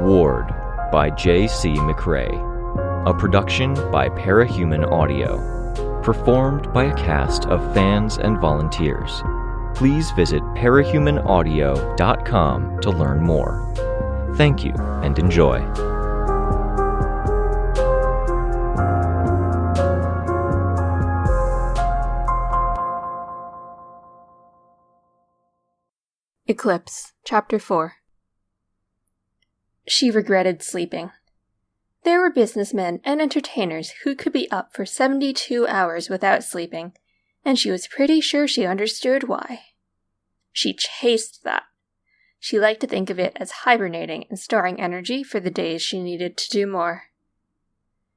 Ward by J.C. McRae. A production by Parahuman Audio. Performed by a cast of fans and volunteers. Please visit parahumanaudio.com to learn more. Thank you and enjoy. Eclipse, Chapter 4. She regretted sleeping. There were businessmen and entertainers who could be up for 72 hours without sleeping, and she was pretty sure she understood why. She chased that. She liked to think of it as hibernating and storing energy for the days she needed to do more.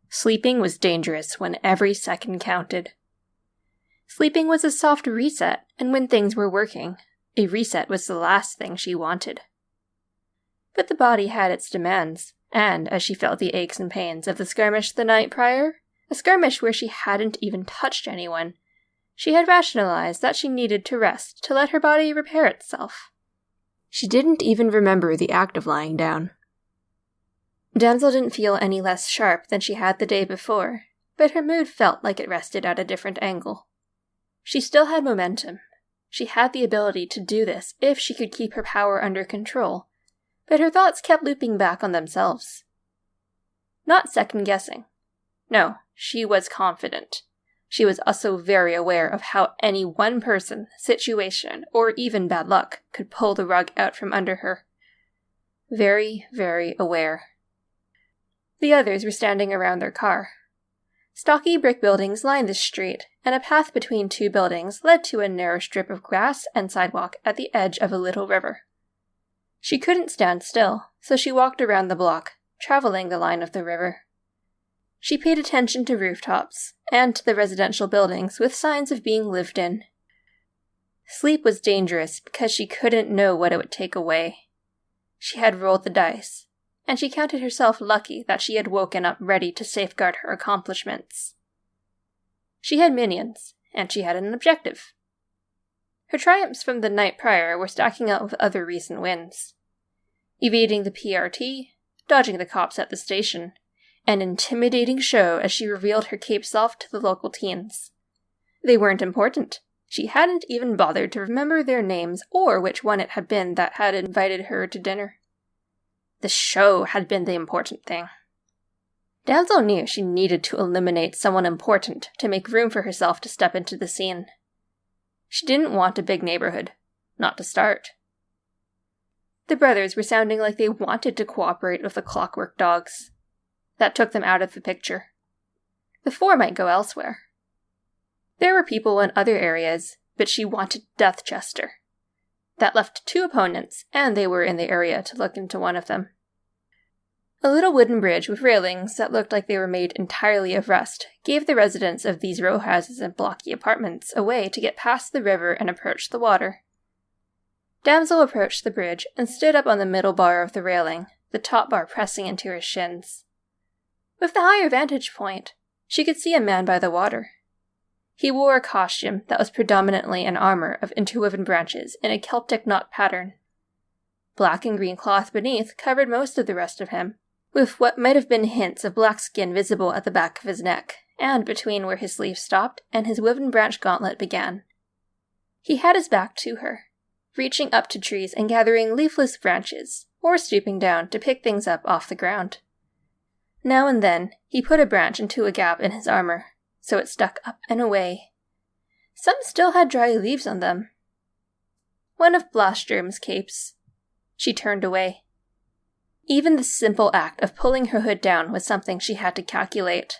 Sleeping was dangerous when every second counted. Sleeping was a soft reset, and when things were working, a reset was the last thing she wanted. But the body had its demands, and as she felt the aches and pains of the skirmish the night prior, a skirmish where she hadn't even touched anyone, she had rationalized that she needed to rest to let her body repair itself. She didn't even remember the act of lying down. Damsel didn't feel any less sharp than she had the day before, but her mood felt like it rested at a different angle. She still had momentum. She had the ability to do this if she could keep her power under control, but her thoughts kept looping back on themselves. Not second-guessing. No, she was confident. She was also very aware of how any one person, situation, or even bad luck could pull the rug out from under her. Very, very aware. The others were standing around their car. Stocky brick buildings lined the street, and a path between two buildings led to a narrow strip of grass and sidewalk at the edge of a little river. She couldn't stand still, so she walked around the block, traveling the line of the river. She paid attention to rooftops, and to the residential buildings with signs of being lived in. Sleep was dangerous because she couldn't know what it would take away. She had rolled the dice, and she counted herself lucky that she had woken up ready to safeguard her accomplishments. She had minions, and she had an objective. Her triumphs from the night prior were stacking up with other recent wins. Evading the PRT, dodging the cops at the station, an intimidating show as she revealed her cape self to the local teens. They weren't important. She hadn't even bothered to remember their names or which one it had been that had invited her to dinner. The show had been the important thing. Damsel knew she needed to eliminate someone important to make room for herself to step into the scene. She didn't want a big neighborhood. Not to start. The brothers were sounding like they wanted to cooperate with the Clockwork Dogs. That took them out of the picture. The four might go elsewhere. There were people in other areas, but she wanted Deathchester. That left two opponents, and they were in the area to look into one of them. A little wooden bridge with railings that looked like they were made entirely of rust gave the residents of these row houses and blocky apartments a way to get past the river and approach the water. Damsel approached the bridge and stood up on the middle bar of the railing, the top bar pressing into her shins. With the higher vantage point, she could see a man by the water. He wore a costume that was predominantly an armor of interwoven branches in a Celtic knot pattern. Black and green cloth beneath covered most of the rest of him, with what might have been hints of black skin visible at the back of his neck, and between where his sleeve stopped and his woven branch gauntlet began. He had his back to her, reaching up to trees and gathering leafless branches, or stooping down to pick things up off the ground. Now and then, he put a branch into a gap in his armor, so it stuck up and away. Some still had dry leaves on them. One of Blaststrom's capes. She turned away. Even the simple act of pulling her hood down was something she had to calculate.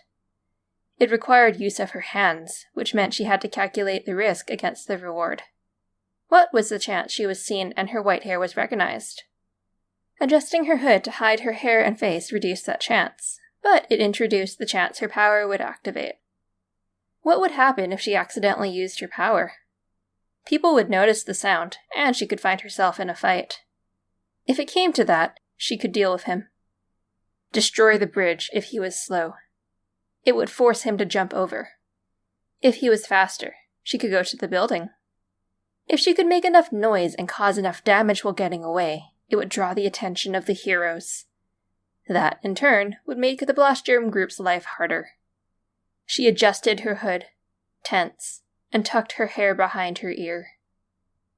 It required use of her hands, which meant she had to calculate the risk against the reward. What was the chance she was seen and her white hair was recognized? Adjusting her hood to hide her hair and face reduced that chance, but it introduced the chance her power would activate. What would happen if she accidentally used her power? People would notice the sound, and she could find herself in a fight. If it came to that, she could deal with him. Destroy the bridge if he was slow. It would force him to jump over. If he was faster, she could go to the building. If she could make enough noise and cause enough damage while getting away, it would draw the attention of the heroes. That, in turn, would make the Blast Germ group's life harder. She adjusted her hood, tense, and tucked her hair behind her ear.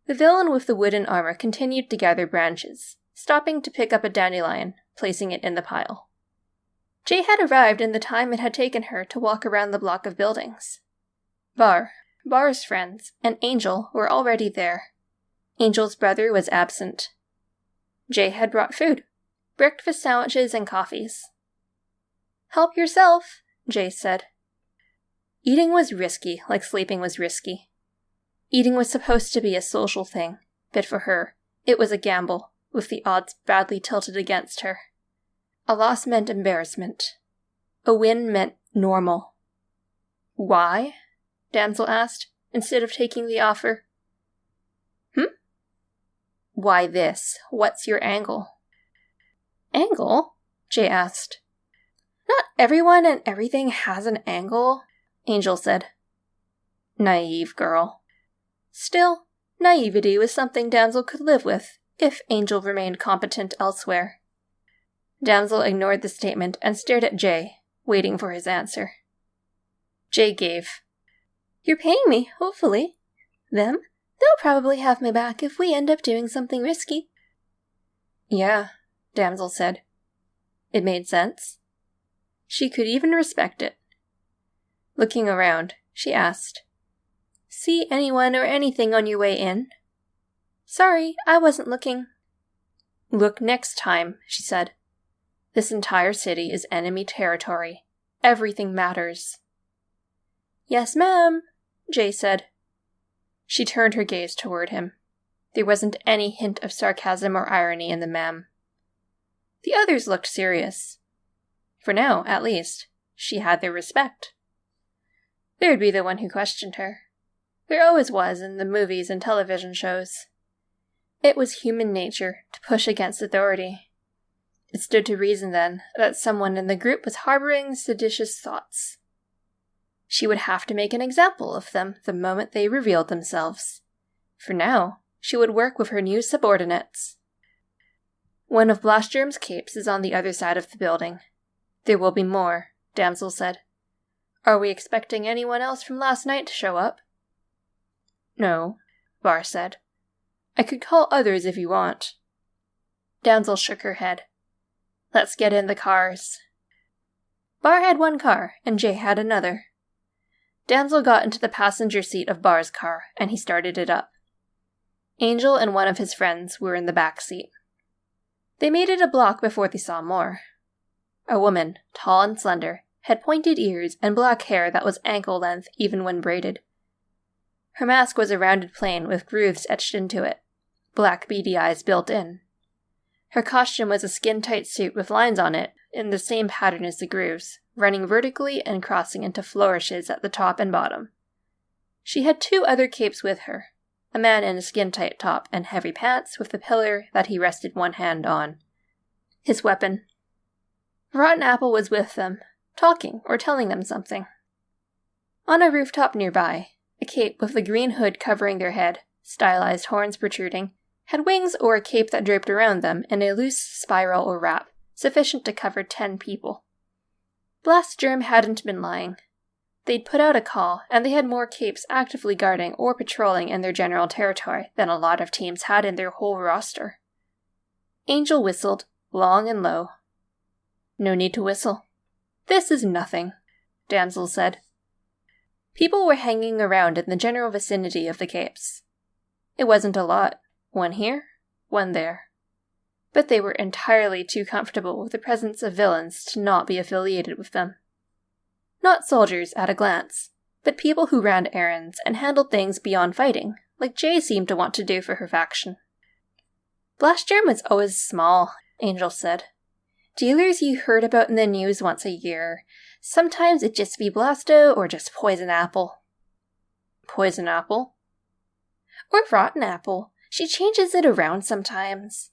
The villain with the wooden armor continued to gather branches, stopping to pick up a dandelion, placing it in the pile. Jay had arrived in the time it had taken her to walk around the block of buildings. Bar's friends, and Angel were already there. Angel's brother was absent. Jay had brought food, breakfast sandwiches and coffees. "Help yourself," Jay said. Eating was risky, like sleeping was risky. Eating was supposed to be a social thing, but for her, it was a gamble, with the odds badly tilted against her. A loss meant embarrassment. A win meant normal. "Why?" Damsel asked, instead of taking the offer. "Why this? What's your angle?" "Angle?" Jay asked. "Not everyone and everything has an angle," Angel said. Naive girl. Still, naivety was something Damsel could live with, if Angel remained competent elsewhere. Damsel ignored the statement and stared at Jay, waiting for his answer. Jay gave. "You're paying me, hopefully. They'll probably have my back if we end up doing something risky." "Yeah," Damsel said. It made sense. She could even respect it. Looking around, she asked, "See anyone or anything on your way in?" "Sorry, I wasn't looking." "Look next time," she said. "This entire city is enemy territory. Everything matters." "Yes, ma'am," Jay said. She turned her gaze toward him. There wasn't any hint of sarcasm or irony in the ma'am. The others looked serious. For now, at least, she had their respect. There'd be the one who questioned her. There always was in the movies and television shows. It was human nature to push against authority. It stood to reason, then, that someone in the group was harboring seditious thoughts. She would have to make an example of them the moment they revealed themselves. For now, she would work with her new subordinates. "One of Blast Germ's capes is on the other side of the building. There will be more," Damsel said. "Are we expecting anyone else from last night to show up?" "No," Bar said. "I could call others if you want." Damsel shook her head. "Let's get in the cars." Bar had one car, and Jay had another. Damsel got into the passenger seat of Bar's car, and he started it up. Angel and one of his friends were in the back seat. They made it a block before they saw more. A woman, tall and slender, had pointed ears and black hair that was ankle-length even when braided. Her mask was a rounded plane with grooves etched into it, black beady eyes built in. Her costume was a skin-tight suit with lines on it in the same pattern as the grooves, running vertically and crossing into flourishes at the top and bottom. She had two other capes with her, a man in a skin-tight top and heavy pants with the pillar that he rested one hand on. His weapon. Rotten Apple was with them, talking or telling them something. On a rooftop nearby, a cape with a green hood covering their head, stylized horns protruding, had wings or a cape that draped around them in a loose spiral or wrap, sufficient to cover 10 people. Blast Germ hadn't been lying. They'd put out a call, and they had more capes actively guarding or patrolling in their general territory than a lot of teams had in their whole roster. Angel whistled, long and low. "No need to whistle. This is nothing," Damsel said. People were hanging around in the general vicinity of the capes. It wasn't a lot, one here, one there. But they were entirely too comfortable with the presence of villains to not be affiliated with them. Not soldiers at a glance, but people who ran errands and handled things beyond fighting, like Jay seemed to want to do for her faction. "Blast Germ was always small," Angel said. "Dealers you heard about in the news once a year. Sometimes it'd just be Blasto or just Poison Apple." "Poison Apple?" "Or Rotten Apple. She changes it around sometimes."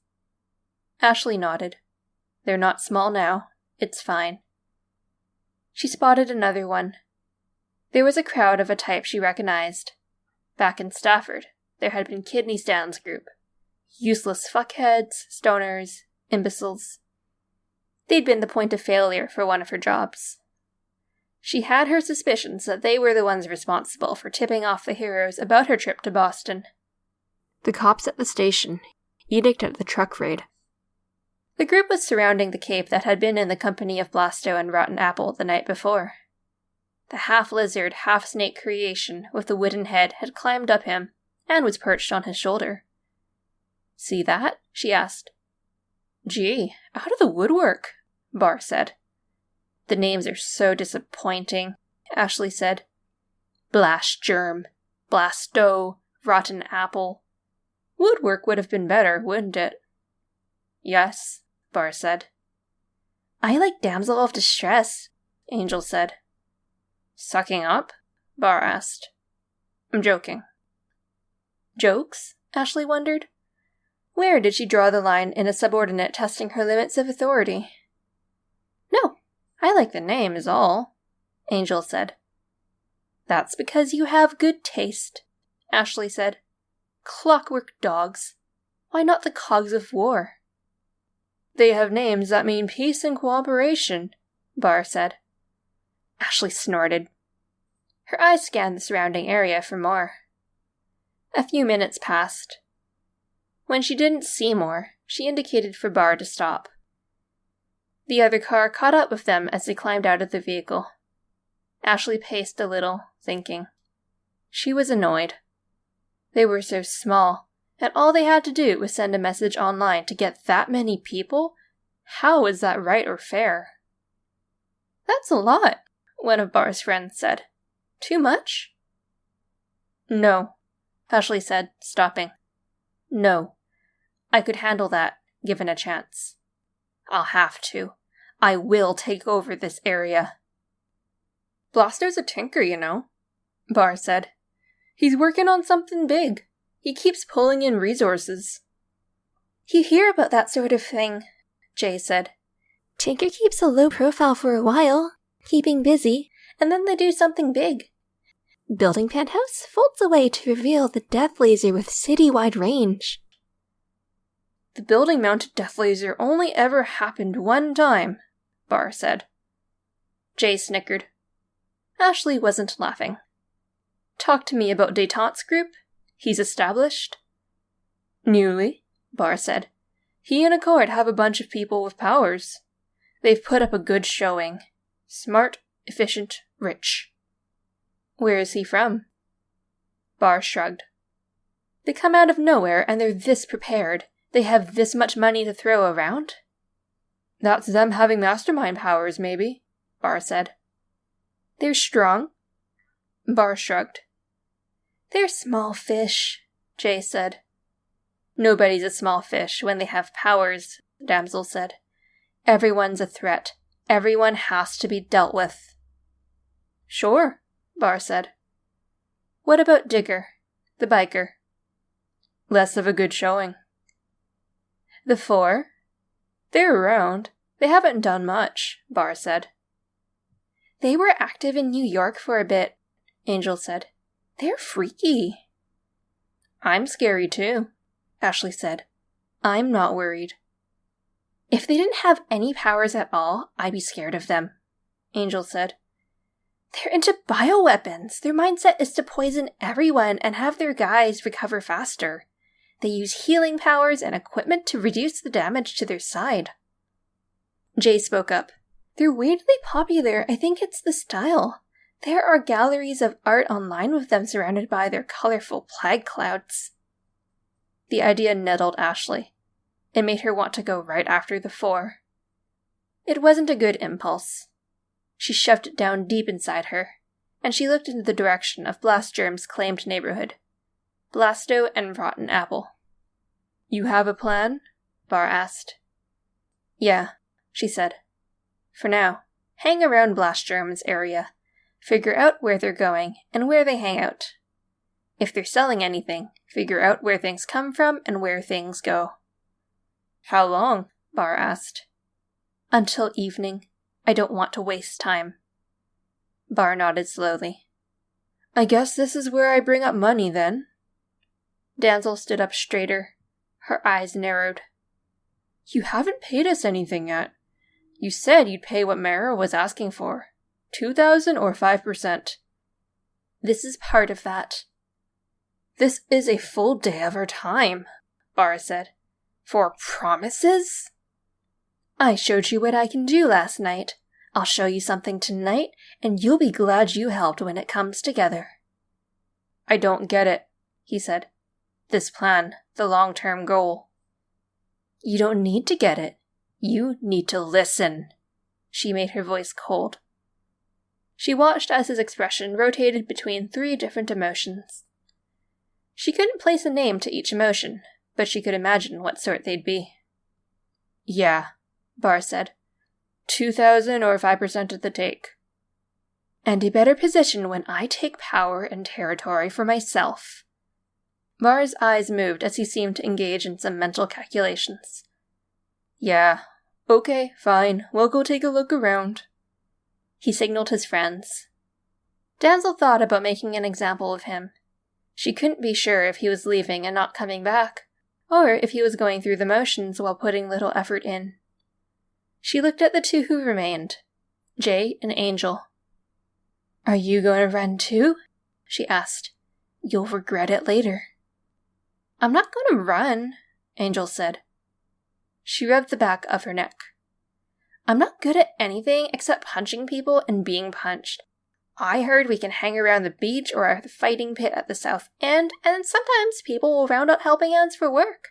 Ashley nodded. "They're not small now. It's fine." She spotted another one. There was a crowd of a type she recognized. Back in Stafford, there had been Kidney Stan's group. Useless fuckheads, stoners, imbeciles. They'd been the point of failure for one of her jobs. She had her suspicions that they were the ones responsible for tipping off the heroes about her trip to Boston. The cops at the station, edict at the truck raid. The group was surrounding the cape that had been in the company of Blasto and Rotten Apple the night before. The half-lizard, half-snake creation with the wooden head had climbed up him and was perched on his shoulder. "See that?" she asked. "Gee, out of the woodwork," Bar said. "The names are so disappointing," Ashley said. Blast Germ, Blasto, Rotten Apple. Woodwork would have been better, wouldn't it? "Yes," Bar said. "I like Damsel of Distress," Angel said. "Sucking up?" Bar asked. "I'm joking." Jokes? Ashley wondered. Where did she draw the line in a subordinate testing her limits of authority? "No, I like the name is all," Angel said. "That's because you have good taste," Ashley said. "Clockwork dogs. Why not the cogs of war?" "They have names that mean peace and cooperation," Bar said. Ashley snorted. Her eyes scanned the surrounding area for more. A few minutes passed. When she didn't see more, she indicated for Bar to stop. The other car caught up with them as they climbed out of the vehicle. Ashley paced a little, thinking. She was annoyed. They were so small, and all they had to do was send a message online to get that many people? How was that right or fair? "That's a lot," one of Bar's friends said. "Too much?" "No," Ashley said, stopping. "No. I could handle that, given a chance. I'll have to. I will take over this area." "Blasto's a tinker, you know," Bar said. "He's working on something big. He keeps pulling in resources." "You hear about that sort of thing," Jay said. "Tinker keeps a low profile for a while, keeping busy, and then they do something big. Building penthouse folds away to reveal the death laser with city-wide range." "The building-mounted death laser only ever happened one time," Bar said. Jay snickered. Ashley wasn't laughing. "Talk to me about Détente's group. He's established." "Newly," Bar said. "He and Accord have a bunch of people with powers. They've put up a good showing. Smart, efficient, rich." "Where is he from?" Bar shrugged. "They come out of nowhere and they're this prepared. They have this much money to throw around?" "That's them having mastermind powers, maybe," Bar said. "They're strong?" Bar shrugged. "They're small fish," Jay said. "Nobody's a small fish when they have powers," Damsel said. "Everyone's a threat. Everyone has to be dealt with." "Sure," Bar said. "What about Digger, the biker?" "Less of a good showing." "The Four?" "They're around. They haven't done much," Bar said. "They were active in New York for a bit," Angel said. "They're freaky." "I'm scary too," Ashley said. "I'm not worried." "If they didn't have any powers at all, I'd be scared of them," Angel said. "They're into bioweapons. Their mindset is to poison everyone and have their guys recover faster. They use healing powers and equipment to reduce the damage to their side." Jay spoke up. "They're weirdly popular. I think it's the style. There are galleries of art online with them surrounded by their colorful plague clouds." The idea nettled Ashley. It made her want to go right after the Four. It wasn't a good impulse. She shoved it down deep inside her, and she looked in the direction of Blast Germ's claimed neighborhood. Blasto and Rotten Apple. "You have a plan?" Bar asked. "Yeah," she said. "For now, hang around Blast Germ's area. Figure out where they're going and where they hang out. If they're selling anything, figure out where things come from and where things go." "How long?" Bar asked. "Until evening. I don't want to waste time." Bar nodded slowly. "I guess this is where I bring up money, then." Damsel stood up straighter. Her eyes narrowed. "You haven't paid us anything yet. You said you'd pay what Mara was asking for. 2,000 or 5%. This is part of that. This is a full day of our time, Bara said. For promises? I showed you what I can do last night. I'll show you something tonight, and you'll be glad you helped when it comes together. I don't get it, he said. This plan, the long-term goal. You don't need to get it. You need to listen. She made her voice cold. She watched as his expression rotated between 3 different emotions. She couldn't place a name to each emotion, but she could imagine what sort they'd be. Yeah, Bar said. 2,000 or 5% of the take. And a better position when I take power and territory for myself. Bar's eyes moved as he seemed to engage in some mental calculations. Yeah, okay, fine, we'll go take a look around. He signaled his friends. Damsel thought about making an example of him. She couldn't be sure if he was leaving and not coming back, or if he was going through the motions while putting little effort in. She looked at the 2 who remained, Jay and Angel. Are you going to run too? She asked. You'll regret it later. I'm not going to run, Angel said. She rubbed the back of her neck. I'm not good at anything except punching people and being punched. I heard we can hang around the beach or the fighting pit at the south end, and sometimes people will round up helping hands for work.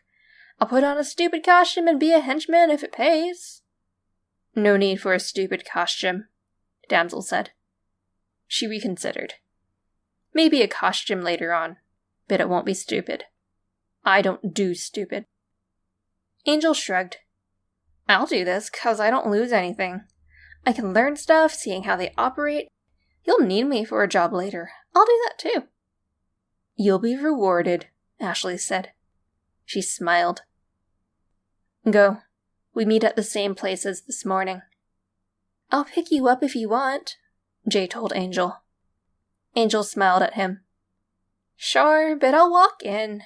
I'll put on a stupid costume and be a henchman if it pays. No need for a stupid costume, Damsel said. She reconsidered. Maybe a costume later on, but it won't be stupid. I don't do stupid. Angel shrugged. I'll do this 'cause I don't lose anything. I can learn stuff, seeing how they operate. You'll need me for a job later. I'll do that too. You'll be rewarded, Ashley said. She smiled. Go. We meet at the same place as this morning. I'll pick you up if you want, Jay told Angel. Angel smiled at him. Sure, but I'll walk in,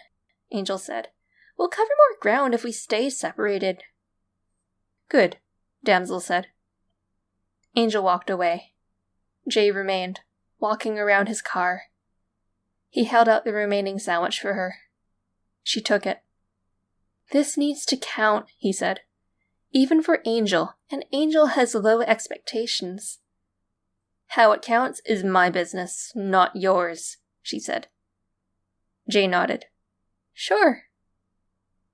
Angel said. We'll cover more ground if we stay separated. Good, Damsel said. Angel walked away. Jay remained, walking around his car. He held out the remaining sandwich for her. She took it. This needs to count, he said. Even for Angel, and Angel has low expectations. How it counts is my business, not yours, she said. Jay nodded. Sure.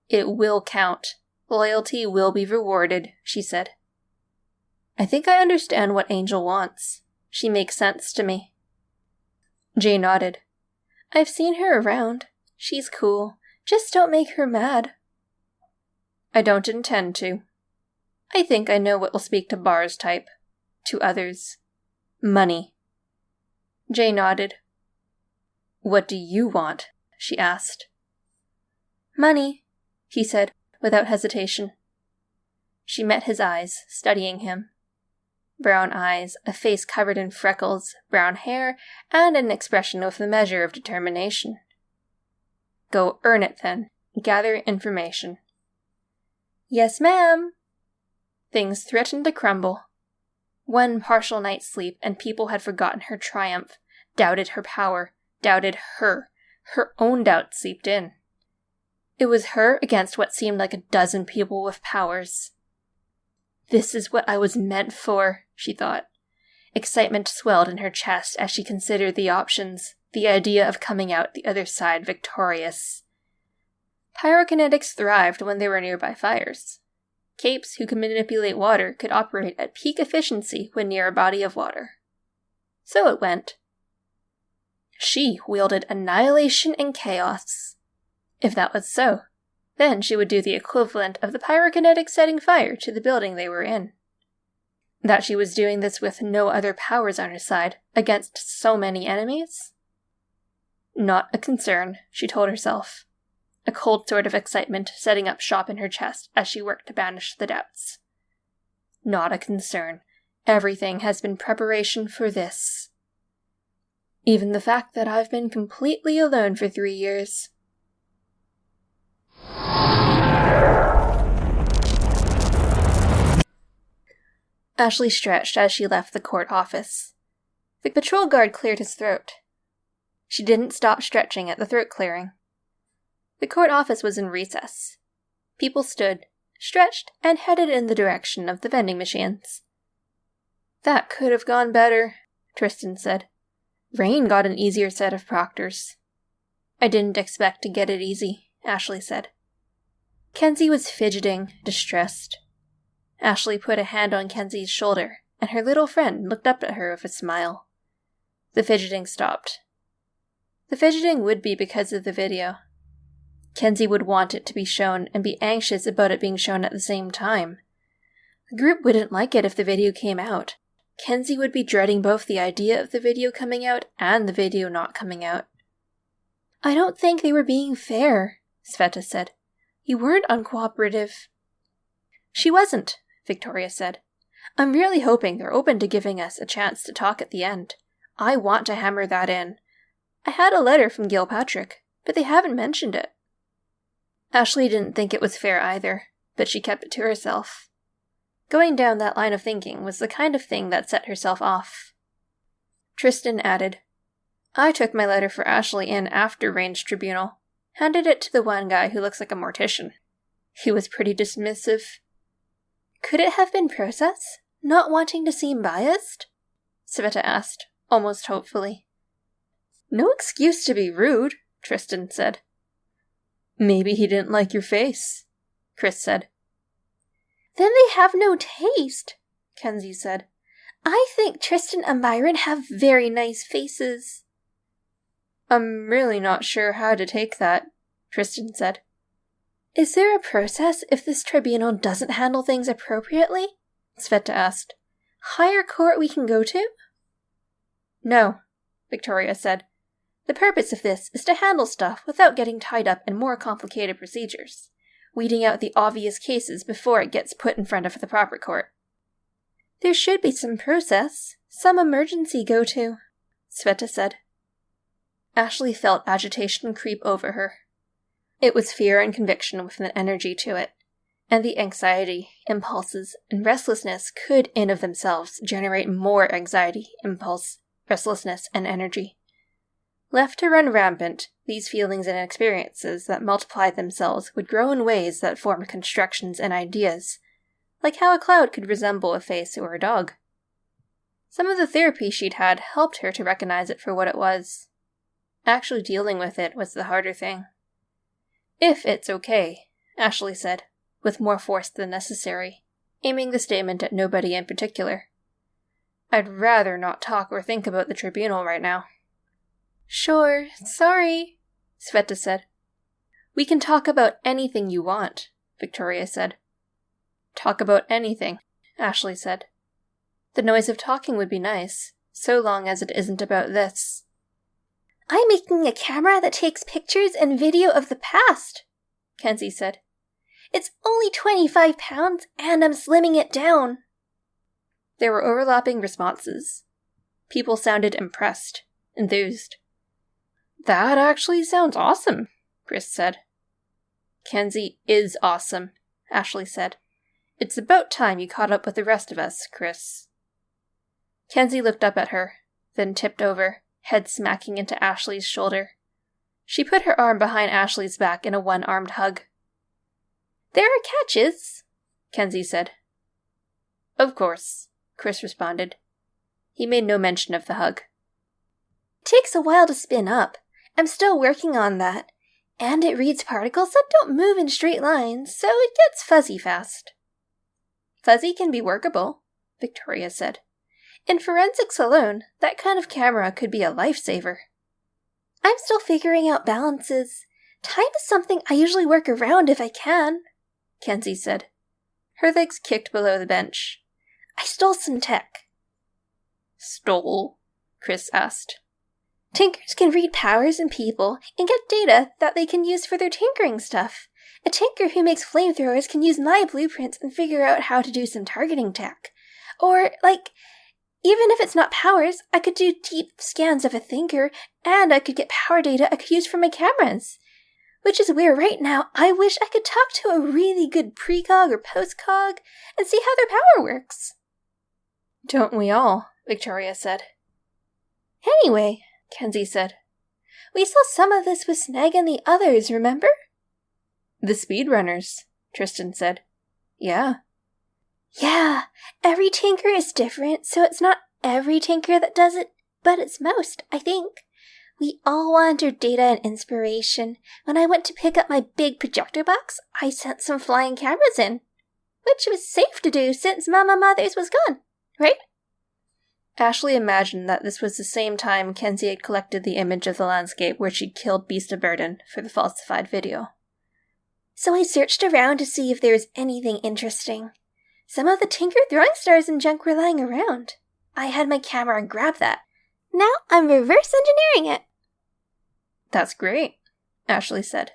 It will count. Loyalty will be rewarded, she said. I think I understand what Angel wants. She makes sense to me. Jay nodded. I've seen her around. She's cool. Just don't make her mad. I don't intend to. I think I know what will speak to Bar's type. To others. Money. Jay nodded. What do you want? She asked. Money, he said, without hesitation. She met his eyes, studying him. Brown eyes, a face covered in freckles, brown hair, and an expression with a measure of determination. Go earn it, then. Gather information. Yes, ma'am. Things threatened to crumble. One partial night's sleep, and people had forgotten her triumph, doubted her power, doubted her. Her own doubts seeped in. It was her against what seemed like a dozen people with powers. This is what I was meant for, she thought. Excitement swelled in her chest as she considered the options, the idea of coming out the other side victorious. Pyrokinetics thrived when there were nearby fires. Capes who could manipulate water could operate at peak efficiency when near a body of water. So it went. She wielded annihilation and chaos. If that was so, then she would do the equivalent of the pyrokinetic setting fire to the building they were in. That she was doing this with no other powers on her side, against so many enemies? Not a concern, she told herself. A cold sort of excitement setting up shop in her chest as she worked to banish the doubts. Not a concern. Everything has been preparation for this. Even the fact that I've been completely alone for 3 years. Ashley stretched as she left the court office. The patrol guard cleared his throat. She didn't stop stretching at the throat clearing. The court office was in recess. People stood, stretched, and headed in the direction of the vending machines. "That could have gone better," Tristan said. "Rain got an easier set of proctors." "I didn't expect to get it easy," Ashley said. Kenzie was fidgeting, distressed. Ashley put a hand on Kenzie's shoulder, and her little friend looked up at her with a smile. The fidgeting stopped. The fidgeting would be because of the video. Kenzie would want it to be shown and be anxious about it being shown at the same time. The group wouldn't like it if the video came out. Kenzie would be dreading both the idea of the video coming out and the video not coming out. "I don't think they were being fair," Sveta said. "You weren't uncooperative." "She wasn't," Victoria said. "I'm really hoping they're open to giving us a chance to talk at the end. I want to hammer that in. I had a letter from Gilpatrick, but they haven't mentioned it." Ashley didn't think it was fair either, but she kept it to herself. Going down that line of thinking was the kind of thing that set herself off. Tristan added, "I took my letter for Ashley in after Rain's tribunal. Handed it to the one guy who looks like a mortician. He was pretty dismissive." "Could it have been process? Not wanting to seem biased?" Sveta asked, almost hopefully. "No excuse to be rude," Tristan said. "Maybe he didn't like your face," Chris said. "Then they have no taste," Kenzie said. "I think Tristan and Byron have very nice faces." "I'm really not sure how to take that," Tristan said. "Is there a process if this tribunal doesn't handle things appropriately?" Sveta asked. "Higher court we can go to?" "No," Victoria said. "The purpose of this is to handle stuff without getting tied up in more complicated procedures, weeding out the obvious cases before it gets put in front of the proper court." "There should be some process, some emergency go-to," Sveta said. Ashley felt agitation creep over her. It was fear and conviction with an energy to it, and the anxiety, impulses, and restlessness could in of themselves generate more anxiety, impulse, restlessness, and energy. Left to run rampant, these feelings and experiences that multiplied themselves would grow in ways that formed constructions and ideas, like how a cloud could resemble a face or a dog. Some of the therapy she'd had helped her to recognize it for what it was. Actually dealing with it was the harder thing. "If it's okay," Ashley said, with more force than necessary, aiming the statement at nobody in particular. "I'd rather not talk or think about the tribunal right now." "Sure, sorry," Sveta said. "We can talk about anything you want," Victoria said. "Talk about anything," Ashley said. "The noise of talking would be nice, so long as it isn't about this." "I'm making a camera that takes pictures and video of the past," Kenzie said. "It's only 25 pounds, and I'm slimming it down." There were overlapping responses. People sounded impressed, enthused. "That actually sounds awesome," Chris said. "Kenzie is awesome," Ashley said. "It's about time you caught up with the rest of us, Chris." Kenzie looked up at her, then tipped over, head smacking into Ashley's shoulder. She put her arm behind Ashley's back in a one-armed hug. "There are catches," Kenzie said. "Of course," Chris responded. He made no mention of the hug. "It takes a while to spin up. I'm still working on that. And it reads particles that don't move in straight lines, so it gets fuzzy fast." "Fuzzy can be workable," Victoria said. "In forensics alone, that kind of camera could be a lifesaver." "I'm still figuring out balances. Time is something I usually work around if I can," Kenzie said. Her legs kicked below the bench. "I stole some tech." "Stole?" Chris asked. "Tinkers can read powers in people and get data that they can use for their tinkering stuff. A tinker who makes flamethrowers can use my blueprints and figure out how to do some targeting tech. Or, even if it's not powers, I could do deep scans of a thinker, and I could get power data I could use for my cameras. Which is where right now I wish I could talk to a really good precog or postcog and see how their power works." Don't we all? Victoria said. Anyway, Kenzie said, we saw some of this with Snag and the others, remember? The speedrunners, Tristan said. Yeah. Yeah, every tinker is different, so it's not every tinker that does it, but it's most, I think. We all wanted data and inspiration. When I went to pick up my big projector box, I sent some flying cameras in. Which was safe to do since Mama Mothers was gone, right? Ashley imagined that this was the same time Kenzie had collected the image of the landscape where she'd killed Beast of Burden for the falsified video. So I searched around to see if there was anything interesting. Some of the Tinker throwing stars and junk were lying around. I had my camera and grabbed that. Now I'm reverse engineering it. That's great, Ashley said.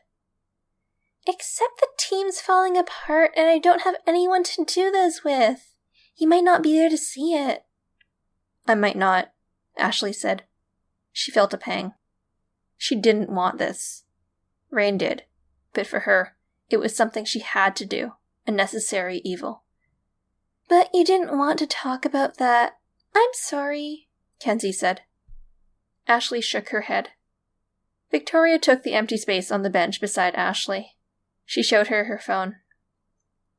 Except the team's falling apart and I don't have anyone to do those with. You might not be there to see it. I might not, Ashley said. She felt a pang. She didn't want this. Rain did, but for her, it was something she had to do, a necessary evil. But you didn't want to talk about that. I'm sorry, Kenzie said. Ashley shook her head. Victoria took the empty space on the bench beside Ashley. She showed her her phone.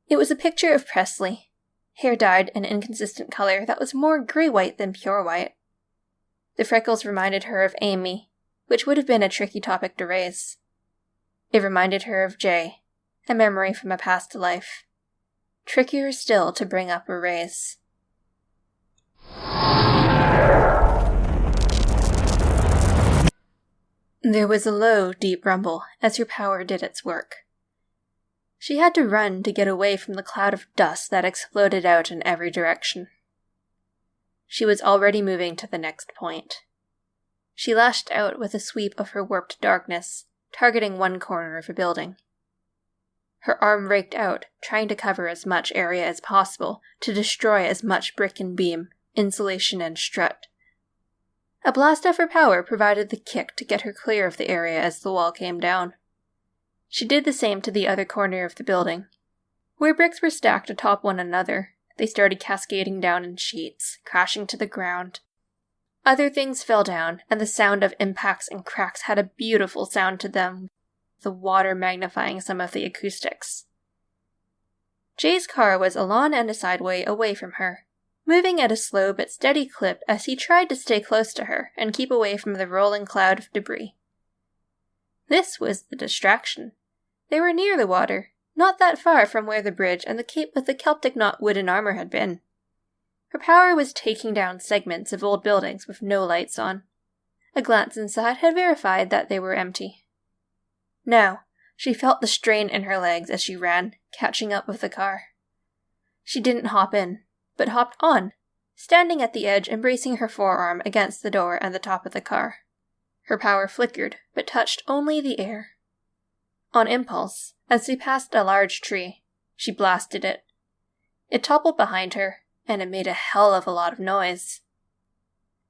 It was a picture of Presley, hair dyed an inconsistent color that was more grey-white than pure white. The freckles reminded her of Amy, which would have been a tricky topic to raise. It reminded her of Jay, a memory from a past life. Trickier still to bring up or raise. There was a low, deep rumble as her power did its work. She had to run to get away from the cloud of dust that exploded out in every direction. She was already moving to the next point. She lashed out with a sweep of her warped darkness, targeting one corner of a building. Her arm raked out, trying to cover as much area as possible to destroy as much brick and beam, insulation and strut. A blast of her power provided the kick to get her clear of the area as the wall came down. She did the same to the other corner of the building. Where bricks were stacked atop one another, they started cascading down in sheets, crashing to the ground. Other things fell down, and the sound of impacts and cracks had a beautiful sound to them, the water magnifying some of the acoustics. Jay's car was a lawn and a sideway away from her, moving at a slow but steady clip as he tried to stay close to her and keep away from the rolling cloud of debris. This was the distraction. They were near the water, not that far from where the bridge and the cape with the Celtic knot wooden armor had been. Her power was taking down segments of old buildings with no lights on. A glance inside had verified that they were empty. Now, she felt the strain in her legs as she ran, catching up with the car. She didn't hop in, but hopped on, standing at the edge and bracing her forearm against the door and the top of the car. Her power flickered, but touched only the air. On impulse, as they passed a large tree, she blasted it. It toppled behind her, and it made a hell of a lot of noise.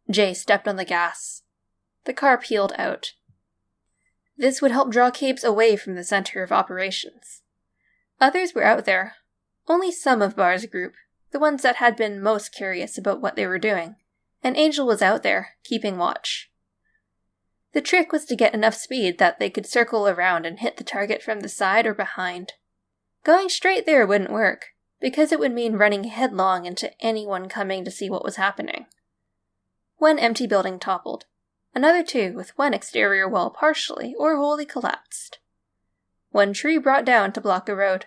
Jay stepped on the gas. The car peeled out. This would help draw capes away from the center of operations. Others were out there, only some of Barr's group, the ones that had been most curious about what they were doing, and Angel was out there, keeping watch. The trick was to get enough speed that they could circle around and hit the target from the side or behind. Going straight there wouldn't work, because it would mean running headlong into anyone coming to see what was happening. One empty building toppled. Another two, with one exterior wall partially or wholly collapsed. One tree brought down to block a road.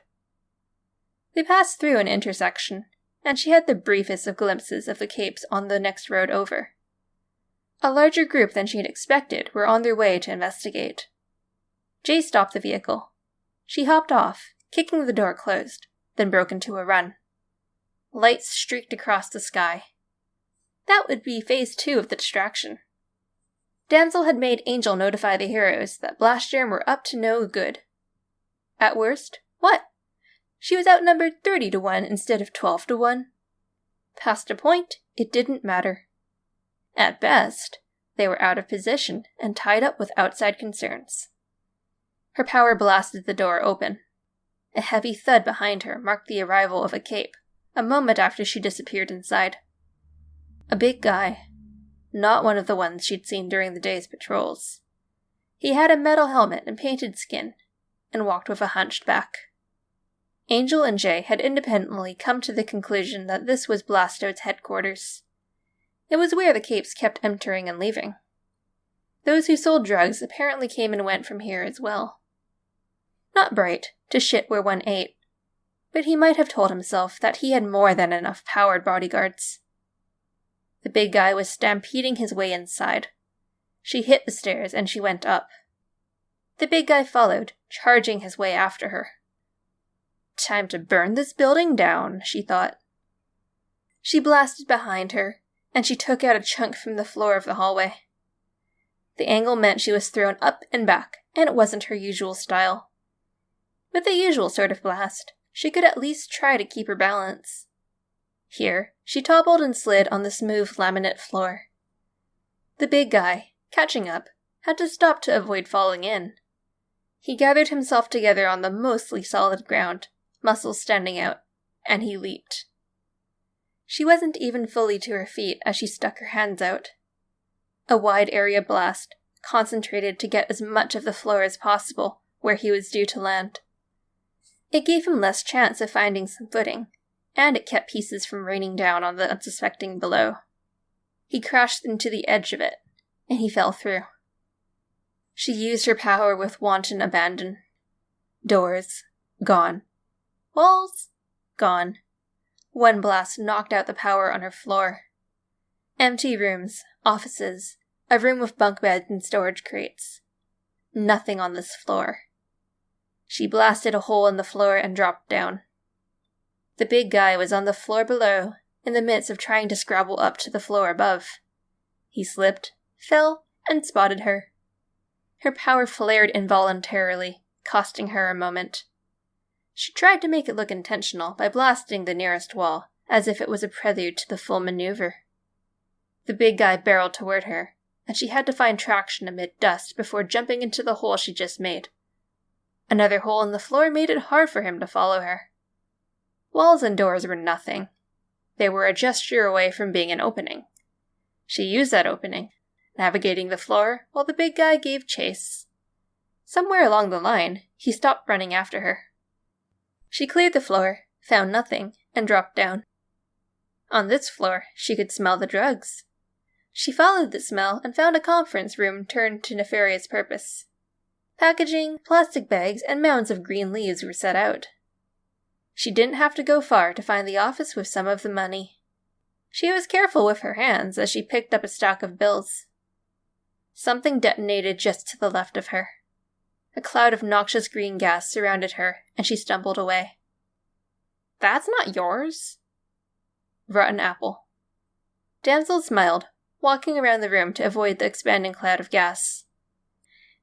They passed through an intersection, and she had the briefest of glimpses of the capes on the next road over. A larger group than she had expected were on their way to investigate. Jay stopped the vehicle. She hopped off, kicking the door closed, then broke into a run. Lights streaked across the sky. That would be phase 2 of the distraction. Damsel had made Angel notify the heroes that Blast Germ were up to no good. At worst, what? She was outnumbered 30-1 instead of 12-1. Past a point, it didn't matter. At best, they were out of position and tied up with outside concerns. Her power blasted the door open. A heavy thud behind her marked the arrival of a cape, a moment after she disappeared inside. A big guy. Not one of the ones she'd seen during the day's patrols. He had a metal helmet and painted skin, and walked with a hunched back. Angel and Jay had independently come to the conclusion that this was Blasto's headquarters. It was where the Capes kept entering and leaving. Those who sold drugs apparently came and went from here as well. Not bright, to shit where one ate, but he might have told himself that he had more than enough powered bodyguards. The big guy was stampeding his way inside. She hit the stairs and she went up. The big guy followed, charging his way after her. Time to burn this building down, she thought. She blasted behind her, and she took out a chunk from the floor of the hallway. The angle meant she was thrown up and back, and it wasn't her usual style. With the usual sort of blast, she could at least try to keep her balance. Here, she toppled and slid on the smooth laminate floor. The big guy, catching up, had to stop to avoid falling in. He gathered himself together on the mostly solid ground, muscles standing out, and he leaped. She wasn't even fully to her feet as she stuck her hands out. A wide area blast, concentrated to get as much of the floor as possible where he was due to land. It gave him less chance of finding some footing, and it kept pieces from raining down on the unsuspecting below. He crashed into the edge of it, and he fell through. She used her power with wanton abandon. Doors, gone. Walls, gone. One blast knocked out the power on her floor. Empty rooms, offices, a room with bunk beds and storage crates. Nothing on this floor. She blasted a hole in the floor and dropped down. The big guy was on the floor below, in the midst of trying to scrabble up to the floor above. He slipped, fell, and spotted her. Her power flared involuntarily, costing her a moment. She tried to make it look intentional by blasting the nearest wall, as if it was a prelude to the full maneuver. The big guy barreled toward her, and she had to find traction amid dust before jumping into the hole she just made. Another hole in the floor made it hard for him to follow her. Walls and doors were nothing. They were a gesture away from being an opening. She used that opening, navigating the floor while the big guy gave chase. Somewhere along the line, he stopped running after her. She cleared the floor, found nothing, and dropped down. On this floor, she could smell the drugs. She followed the smell and found a conference room turned to nefarious purpose. Packaging, plastic bags, and mounds of green leaves were set out. She didn't have to go far to find the office with some of the money. She was careful with her hands as she picked up a stack of bills. Something detonated just to the left of her. A cloud of noxious green gas surrounded her, and she stumbled away. "That's not yours." Rotten apple. Damsel smiled, walking around the room to avoid the expanding cloud of gas.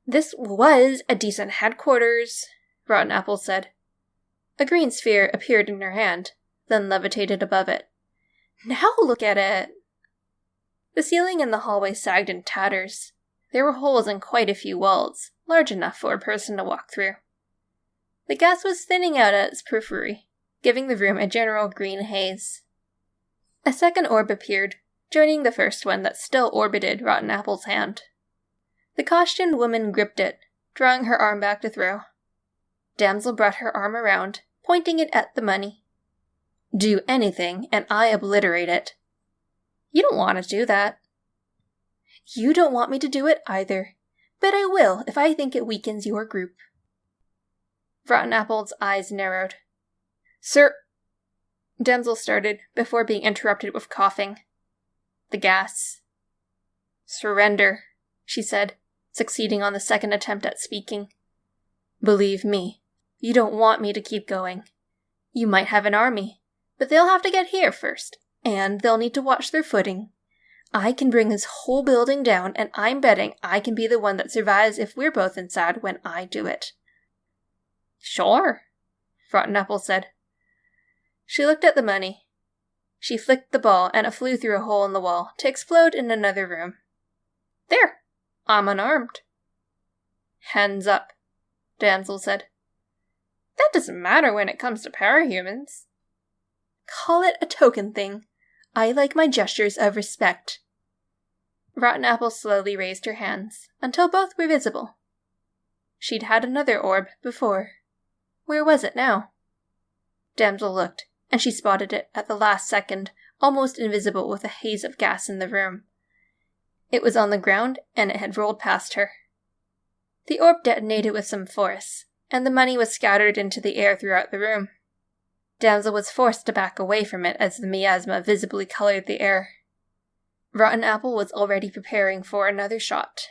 "This was a decent headquarters," Rotten Apple said. A green sphere appeared in her hand, then levitated above it. "Now look at it!" The ceiling in the hallway sagged in tatters. There were holes in quite a few walls, large enough for a person to walk through. The gas was thinning out at its periphery, giving the room a general green haze. A second orb appeared, joining the first one that still orbited Rotten Apple's hand. The costumed woman gripped it, drawing her arm back to throw. Damsel brought her arm around, pointing it at the money. "Do anything, and I obliterate it." "You don't want to do that." "You don't want me to do it either, but I will if I think it weakens your group." Rotten Apple's eyes narrowed. "Sir—" Damsel started, before being interrupted with coughing. The gas. "Surrender," she said, succeeding on the second attempt at speaking. "Believe me, you don't want me to keep going. You might have an army, but they'll have to get here first, and they'll need to watch their footing. I can bring this whole building down, and I'm betting I can be the one that survives if we're both inside when I do it." "Sure," Rotten Apple said. She looked at the money. She flicked the ball, and it flew through a hole in the wall to explode in another room. "There! I'm unarmed." "Hands up," Damsel said. "That doesn't matter when it comes to parahumans." "Call it a token thing. I like my gestures of respect. Rotten Apple slowly raised her hands, until both were visible. She'd had another orb before. Where was it now? Damsel looked, and she spotted it at the last second, almost invisible with a haze of gas in the room. It was on the ground, and it had rolled past her. The orb detonated with some force, and the money was scattered into the air throughout the room. Damsel was forced to back away from it as the miasma visibly colored the air. Rotten Apple was already preparing for another shot.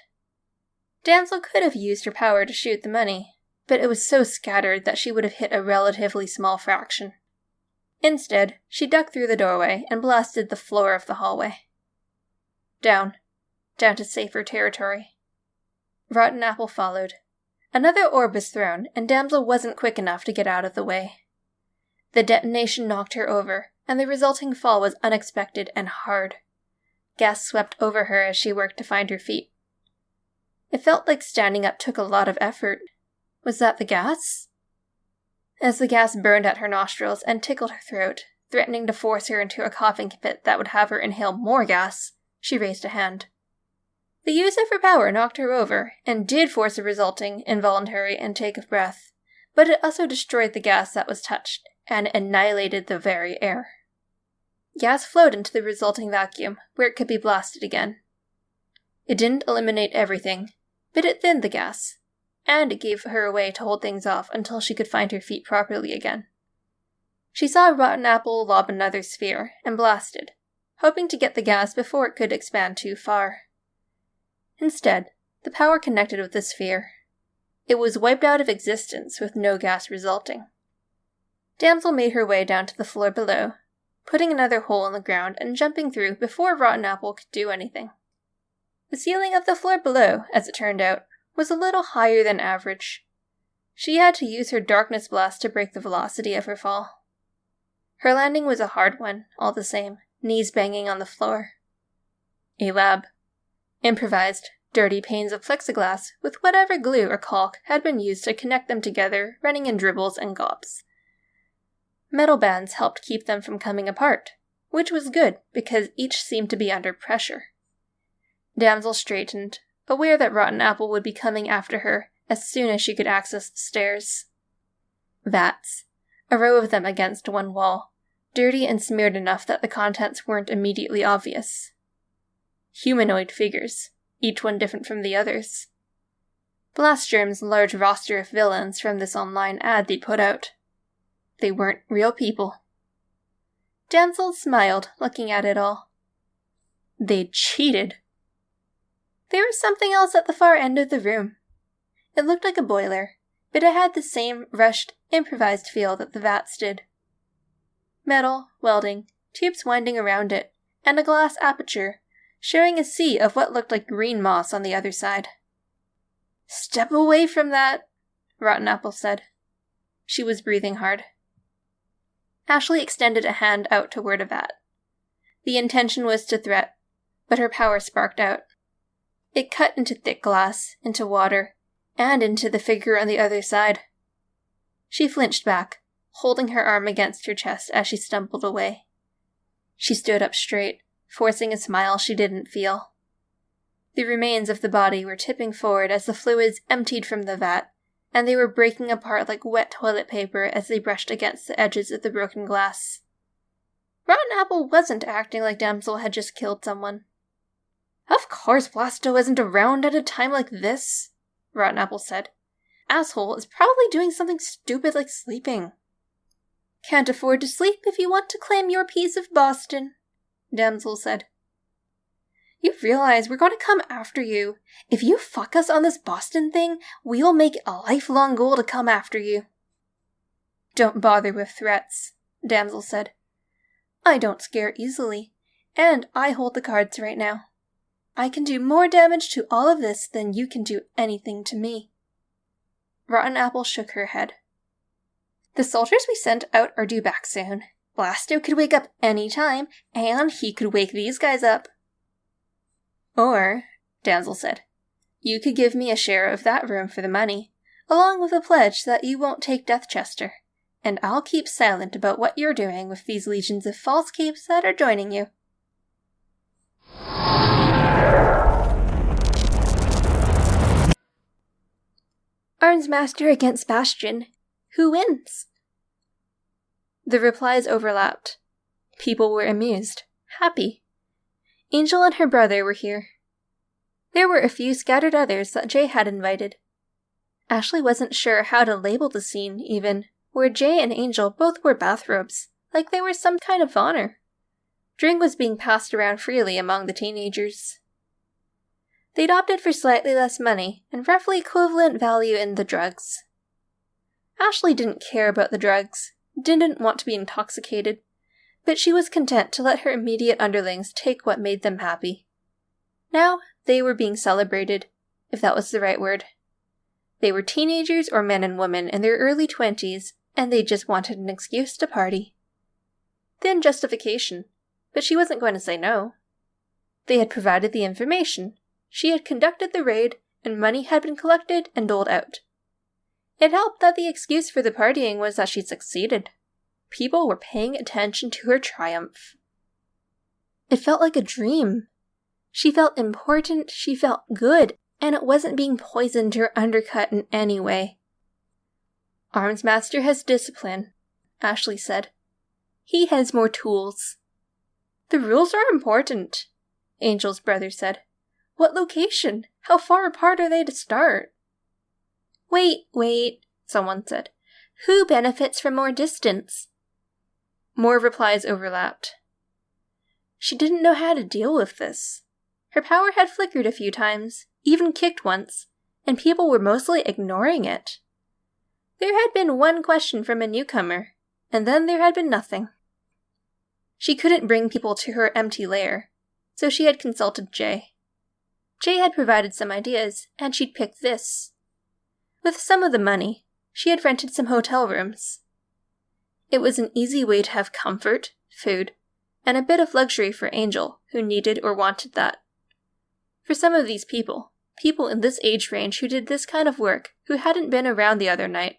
Damsel could have used her power to shoot the money, but it was so scattered that she would have hit a relatively small fraction. Instead, she ducked through the doorway and blasted the floor of the hallway. Down to safer territory. Rotten Apple followed. Another orb was thrown, and Damsel wasn't quick enough to get out of the way. The detonation knocked her over, and the resulting fall was unexpected and hard. Gas swept over her as she worked to find her feet. It felt like standing up took a lot of effort. Was that the gas? As the gas burned at her nostrils and tickled her throat, threatening to force her into a coughing fit that would have her inhale more gas, she raised a hand. The use of her power knocked her over, and did force a resulting involuntary intake of breath, but it also destroyed the gas that was touched, and annihilated the very air. Gas flowed into the resulting vacuum, where it could be blasted again. It didn't eliminate everything, but it thinned the gas, and it gave her a way to hold things off until she could find her feet properly again. She saw Rotten Apple lob another sphere, and blasted, hoping to get the gas before it could expand too far. Instead, the power connected with the sphere. It was wiped out of existence with no gas resulting. Damsel made her way down to the floor below, putting another hole in the ground and jumping through before Rotten Apple could do anything. The ceiling of the floor below, as it turned out, was a little higher than average. She had to use her darkness blast to break the velocity of her fall. Her landing was a hard one, all the same, knees banging on the floor. A lab. Improvised, dirty panes of plexiglass with whatever glue or caulk had been used to connect them together, running in dribbles and gobs. Metal bands helped keep them from coming apart, which was good because each seemed to be under pressure. Damsel straightened, aware that Rotten Apple would be coming after her as soon as she could access the stairs. Vats, a row of them against one wall, dirty and smeared enough that the contents weren't immediately obvious. Humanoid figures, each one different from the others. Blastgerm's large roster of villains from this online ad they put out. They weren't real people. Damsel smiled, looking at it all. They'd cheated. There was something else at the far end of the room. It looked like a boiler, but it had the same rushed, improvised feel that the vats did. Metal, welding, tubes winding around it, and a glass aperture, showing a sea of what looked like green moss on the other side. "Step away from that," Rotten Apple said. She was breathing hard. Ashley extended a hand out toward a vat. The intention was to threat, but her power sparked out. It cut into thick glass, into water, and into the figure on the other side. She flinched back, holding her arm against her chest as she stumbled away. She stood up straight, forcing a smile she didn't feel. The remains of the body were tipping forward as the fluids emptied from the vat, and they were breaking apart like wet toilet paper as they brushed against the edges of the broken glass. Rotten Apple wasn't acting like Damsel had just killed someone. "Of course Blasto isn't around at a time like this," Rotten Apple said. "Asshole is probably doing something stupid like sleeping." "Can't afford to sleep if you want to claim your piece of Boston," Damsel said. "You realize we're going to come after you. If you fuck us on this Boston thing, we'll make it a lifelong goal to come after you." "Don't bother with threats," Damsel said. "I don't scare easily, and I hold the cards right now. I can do more damage to all of this than you can do anything to me." Rotten Apple shook her head. "The soldiers we sent out are due back soon. Blasto could wake up any time, and he could wake these guys up." "Or," Damsel said, "you could give me a share of that room for the money, along with a pledge that you won't take Deathchester, and I'll keep silent about what you're doing with these legions of false capes that are joining you. Arnsmaster against Bastion. Who wins? The replies overlapped. People were amused, happy. Angel and her brother were here. There were a few scattered others that Jay had invited. Ashley wasn't sure how to label the scene, even, where Jay and Angel both wore bathrobes, like they were some kind of honor. Drink was being passed around freely among the teenagers. They'd opted for slightly less money and roughly equivalent value in the drugs. Ashley didn't care about the drugs, didn't want to be intoxicated, but she was content to let her immediate underlings take what made them happy. Now, they were being celebrated, if that was the right word. They were teenagers or men and women in their early 20s, and they just wanted an excuse to party. Thin justification, but she wasn't going to say no. They had provided the information. She had conducted the raid, and money had been collected and doled out. It helped that the excuse for the partying was that she'd succeeded. People were paying attention to her triumph. It felt like a dream. She felt important, she felt good, and it wasn't being poisoned or undercut in any way. Arnsmaster has discipline, Ashley said. He has more tools. The rules are important, Angel's brother said. What location? How far apart are they to start? Wait, someone said. Who benefits from more distance? More replies overlapped. She didn't know how to deal with this. Her power had flickered a few times, even kicked once, and people were mostly ignoring it. There had been one question from a newcomer, and then there had been nothing. She couldn't bring people to her empty lair, so she had consulted Jay. Jay had provided some ideas, and she'd picked this. With some of the money, she had rented some hotel rooms. It was an easy way to have comfort, food, and a bit of luxury for Angel, who needed or wanted that. For some of these people in this age range who did this kind of work, who hadn't been around the other night,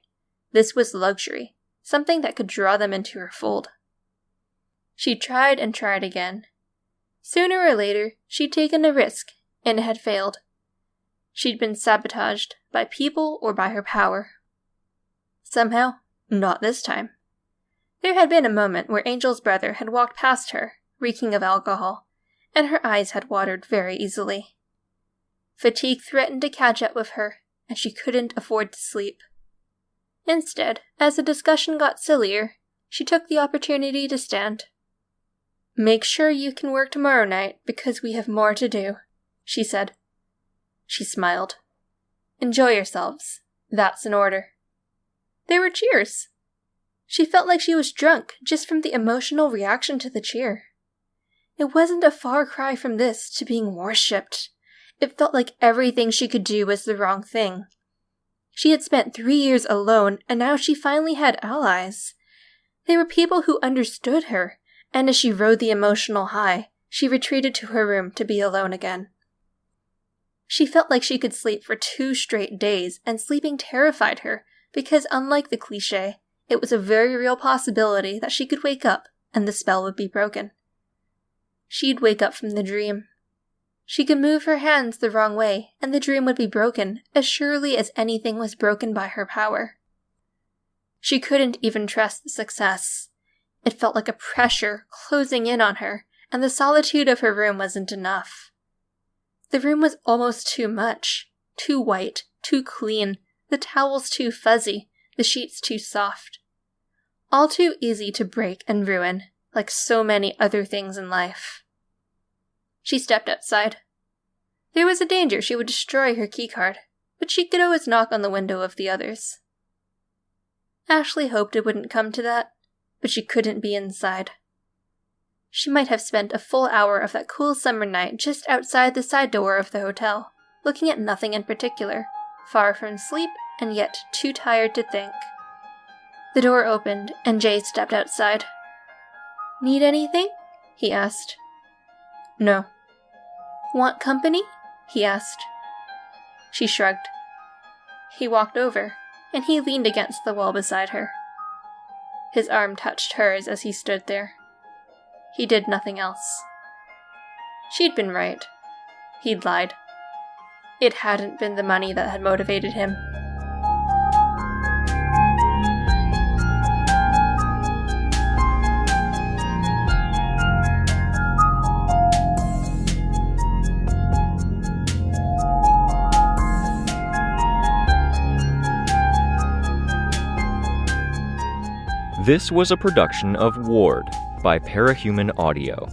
this was luxury, something that could draw them into her fold. She tried and tried again. Sooner or later, she'd taken a risk, and it had failed. She'd been sabotaged by people or by her power. Somehow, not this time. There had been a moment where Angel's brother had walked past her, reeking of alcohol, and her eyes had watered very easily. Fatigue threatened to catch up with her, and she couldn't afford to sleep. Instead, as the discussion got sillier, she took the opportunity to stand. "Make sure you can work tomorrow night, because we have more to do," she said. She smiled. "Enjoy yourselves. That's an order." There were cheers. She felt like she was drunk just from the emotional reaction to the cheer. It wasn't a far cry from this to being worshipped. It felt like everything she could do was the wrong thing. She had spent 3 years alone, and now she finally had allies. They were people who understood her, and as she rode the emotional high, she retreated to her room to be alone again. She felt like she could sleep for 2 straight days, and sleeping terrified her, because unlike the cliché, it was a very real possibility that she could wake up and the spell would be broken. She'd wake up from the dream. She could move her hands the wrong way, and the dream would be broken as surely as anything was broken by her power. She couldn't even trust the success. It felt like a pressure closing in on her, and the solitude of her room wasn't enough. The room was almost too much. Too white, too clean, the towels too fuzzy, the sheets too soft. All too easy to break and ruin, like so many other things in life. She stepped outside. There was a danger she would destroy her keycard, but she could always knock on the window of the others. Ashley hoped it wouldn't come to that, but she couldn't be inside. She might have spent a full hour of that cool summer night just outside the side door of the hotel, looking at nothing in particular, far from sleep and yet too tired to think. The door opened, and Jay stepped outside. "Need anything?" he asked. "No." "Want company?" he asked. She shrugged. He walked over, and he leaned against the wall beside her. His arm touched hers as he stood there. He did nothing else. She'd been right. He'd lied. It hadn't been the money that had motivated him. This was a production of Ward by Parahuman Audio.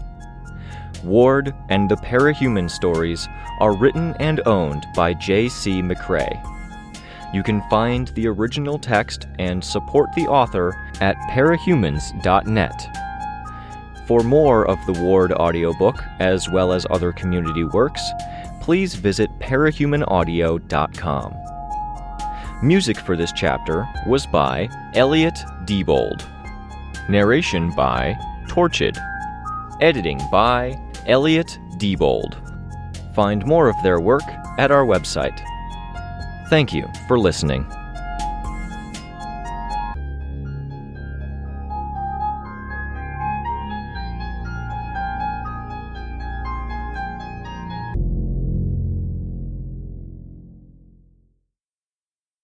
Ward and the Parahuman stories are written and owned by J.C. McCrae. You can find the original text and support the author at parahumans.net. For more of the Ward audiobook, as well as other community works, please visit parahumanaudio.com. Music for this chapter was by Elliot Diebold. Narration by Torchide. Editing by Elliot Diebold. Find more of their work at our website. Thank you for listening.